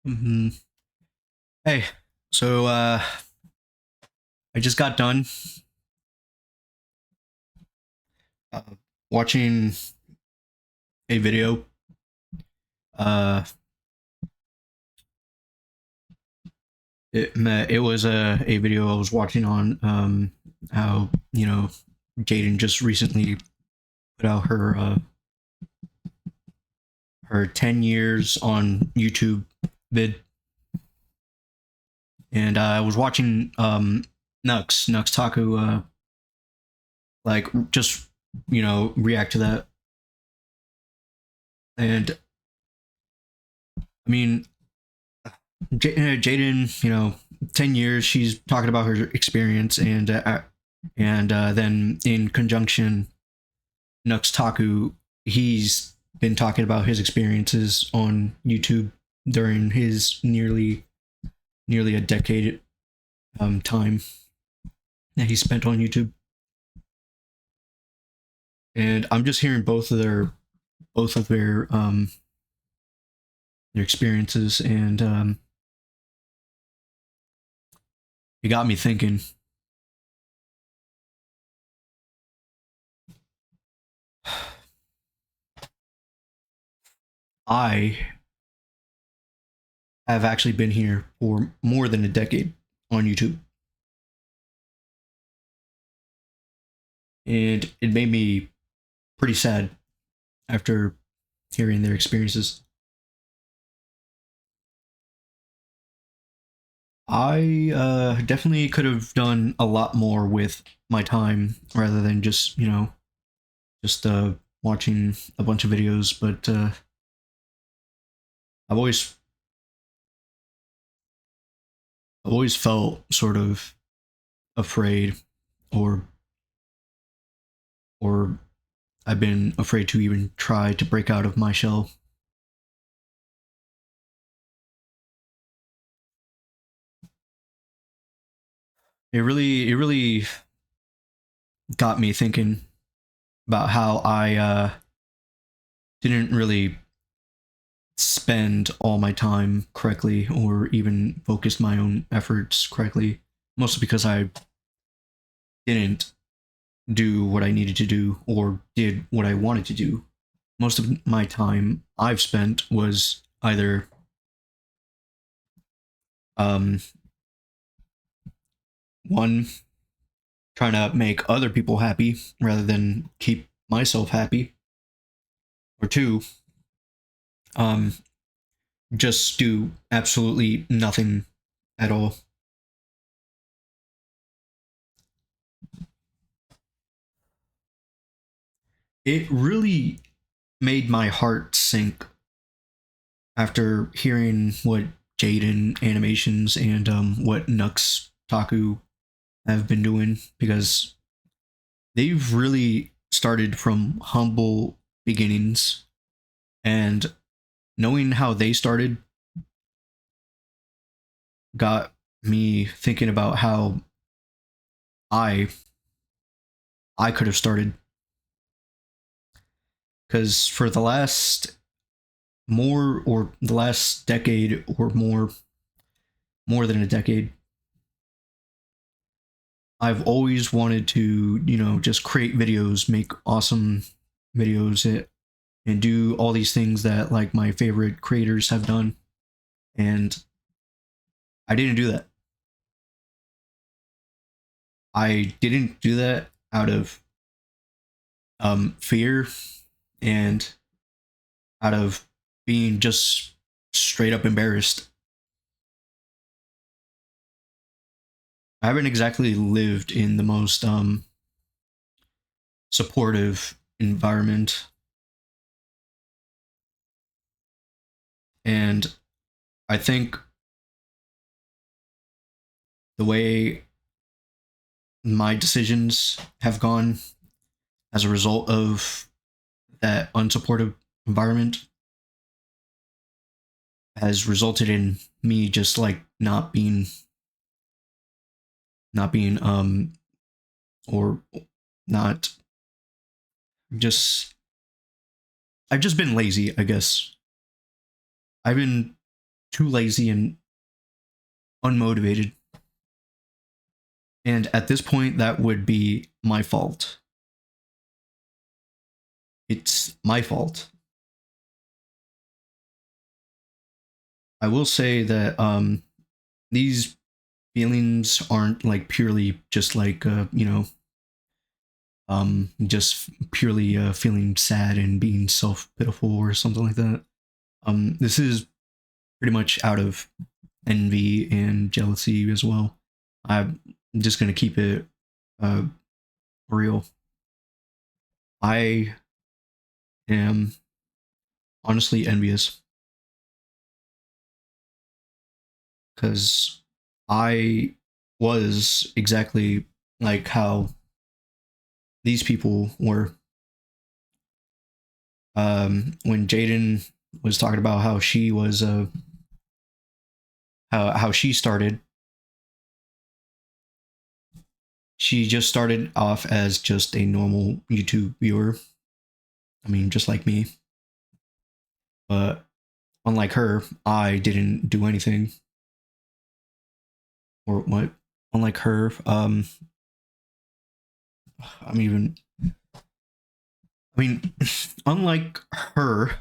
hmm Hey, so I just got done uh, watching a video. Uh, it was a video I was watching on how Jaden just recently put out her 10 years on YouTube vid, and I was watching Nux Taku like just react to that, and I mean Jaden, 10 years. She's talking about her experience, and then in conjunction, Nux Taku, he's been talking about his experiences on YouTube during his nearly a decade time that he spent on YouTube, and I'm just hearing both of their experiences, and it got me thinking. I have actually been here for more than a decade on YouTube, and it made me pretty sad after hearing their experiences. I definitely could have done a lot more with my time rather than just watching a bunch of videos. But I've always I've always felt sort of afraid, or or I've been afraid to even try to break out of my shell. It really got me thinking about how I didn't really spend all my time correctly or even focus my own efforts correctly, mostly because I didn't do what I needed to do or did what I wanted to do. Most of my time I've spent was either um, one, trying to make other people happy rather than keep myself happy, or two, um, just do absolutely nothing at all. It really made my heart sink after hearing what Jaden Animations and what Nux Taku have been doing, because they've really started from humble beginnings, and knowing how they started got me thinking about how I I could have started, because for the last decade or more than a decade, I've always wanted to, just create videos, make awesome videos, and do all these things that like my favorite creators have done. And I didn't do that. I didn't do that out of fear, and out of being just straight up embarrassed. I haven't exactly lived in the most supportive environment, and I think the way my decisions have gone as a result of that unsupportive environment has resulted in me just like not being or not just I've just been lazy, I guess. I've been too lazy and unmotivated. And at this point, that would be my fault. It's my fault. I will say that these feelings aren't like purely just like just purely feeling sad and being self pitiful or something like that. This is pretty much out of envy and jealousy as well. I'm just gonna keep it real. I am honestly envious because I was exactly like how these people were. When Jaden was talking about how she was, how she started, she just started off as just a normal YouTube viewer. I mean, just like me. But unlike her, I didn't do anything. Or what? Unlike her, I'm even. I mean, unlike her,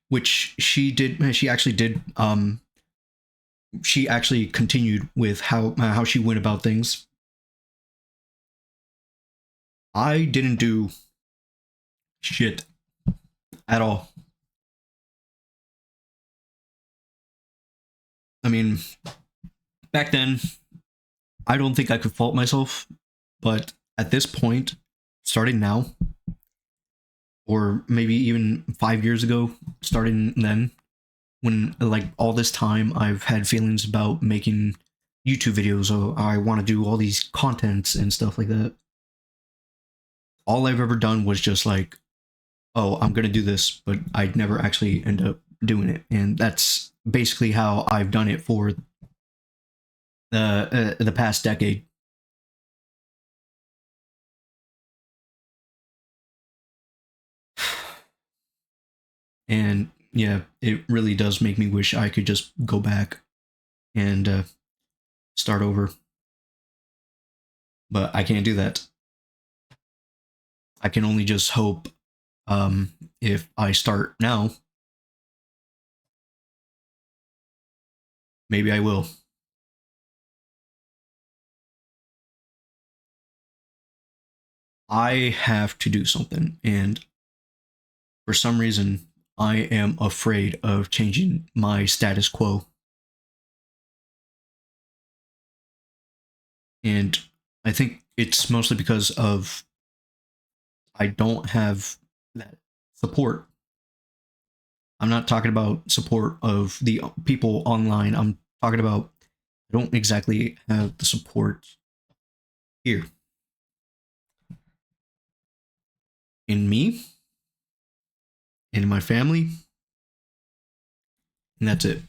which she actually did. She actually continued with how she went about things. I didn't do shit at all. I mean, back then, I don't think I could fault myself, but at this point, starting now, or maybe even 5 years ago, starting then, when like all this time I've had feelings about making YouTube videos, or I want to do all these contents and stuff like that. All I've ever done was just like, oh, I'm gonna do this, but I'd never actually end up doing it, and that's basically how I've done it for the past decade. And yeah, it really does make me wish I could just go back and start over, but I can't do that. I can only just hope, if I start now, maybe I will. I have to do something, and for some reason, I am afraid of changing my status quo. And I think it's mostly because of I don't have that support. I'm not talking about support of the people online. I'm talking about I don't exactly have the support here in me, in my family, and that's it.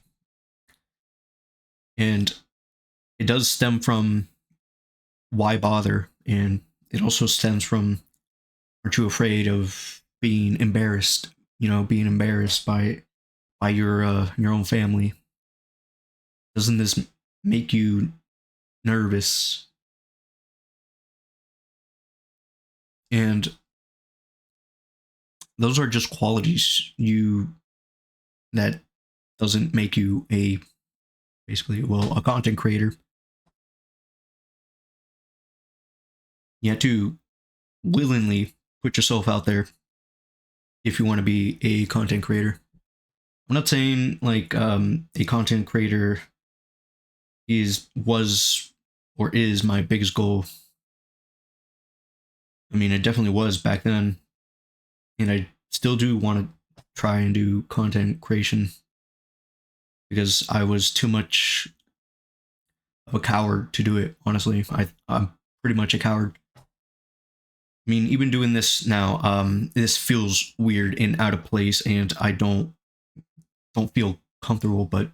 And it does stem from why bother, and it also stems from aren't you afraid of being embarrassed? You know, being embarrassed by your own family. Doesn't this make you nervous? And those are just qualities you that doesn't make you a basically well a content creator. You have to willingly put yourself out there if you want to be a content creator. I'm not saying like a content creator is was or is my biggest goal. I mean, it definitely was back then, and I still do want to try and do content creation because I was too much of a coward to do it. Honestly, I'm pretty much a coward. I mean, even doing this now, this feels weird and out of place, and I don't feel comfortable. But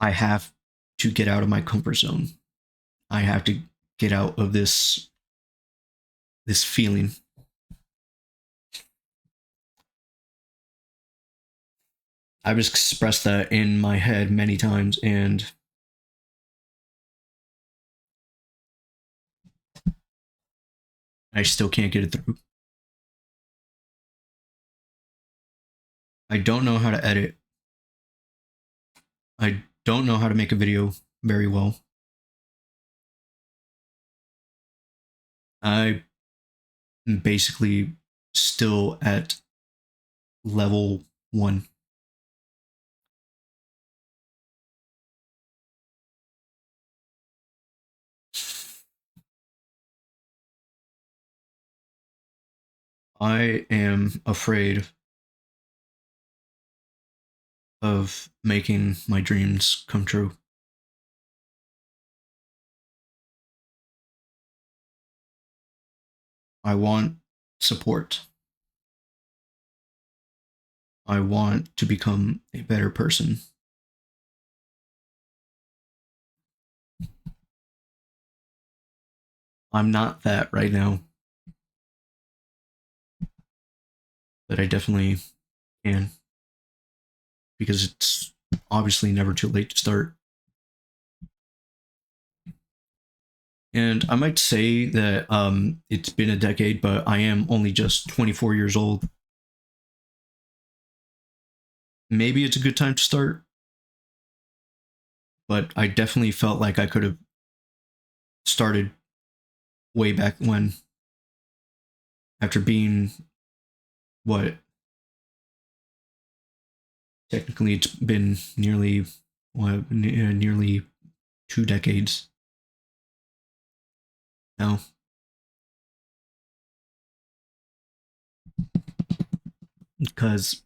I have to get out of my comfort zone. I have to get out of this feeling. I've expressed that in my head many times, and I still can't get it through. I don't know how to edit. I don't know how to make a video very well. I'm basically still at level 1. I am afraid of making my dreams come true. I want support. I want to become a better person. I'm not that right now, but I definitely can, because it's obviously never too late to start. And I might say that it's been a decade, but I am only just 24 years old. Maybe it's a good time to start, but I definitely felt like I could have started way back when, after being, what, technically it's been nearly, what, nearly 2 decades now. Because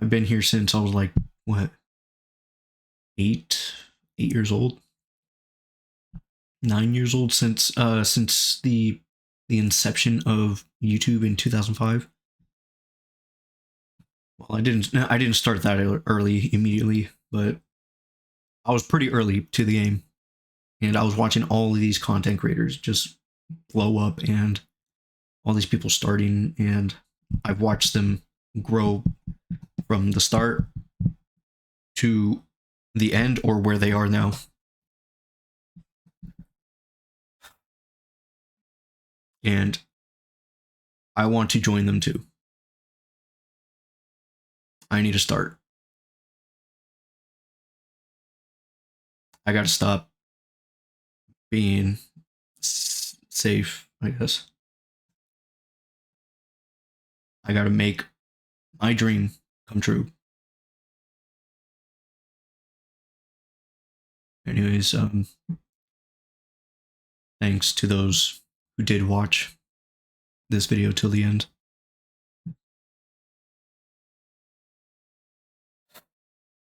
I've been here since I was like, what, 8 years old, 9 years old, since the inception of YouTube in 2005. Well, I didn't start that early immediately, but I was pretty early to the game, and I was watching all of these content creators just blow up, and all these people starting, and I've watched them grow from the start to the end, or where they are now. And I want to join them too. I need to start. I got to stop being safe, I guess. I got to make my dream come true. Anyways, thanks to those who did watch this video till the end.